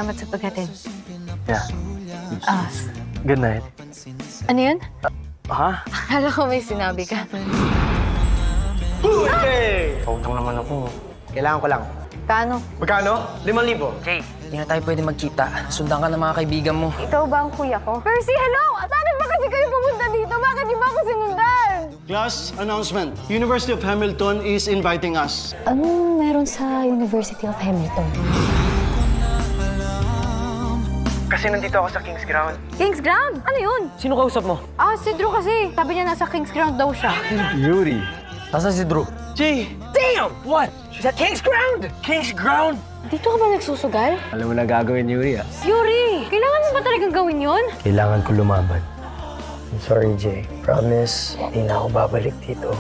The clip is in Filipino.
Salamat sa paghatid. Yeah. Ah, Good night. ano yun? Ha? Akala ko may sinabi ka. Okay! Tawag lang naman ako. Kailangan ko lang. Kano? Magkano? 5,000. Jay, hindi na tayo pwede magkita. Sundan ka ng mga kaibigan mo. Ikaw ba ang kuya ko? Percy, hello! Saan ba kasi kayo pumunta dito? Bakit di ba ako sinundan? Class announcement. University of Hamilton is inviting us. Anong meron sa University of Hamilton? Kasi nandito ako sa King's Ground. King's Ground? Ano yun? Sino kausap mo? Ah, si Drew kasi. Sabi niya nasa King's Ground daw siya. Yuri. Nasaan si Drew? Jay! Damn! What? She's at King's Ground! King's Ground! Dito ka ba nagsusugal? Alam mo na gagawin, Yuri, ah. Yuri, kailangan mo ba talagang gawin yun? Kailangan ko lumaban. I'm sorry, Jay. Promise, hindi na ako babalik dito.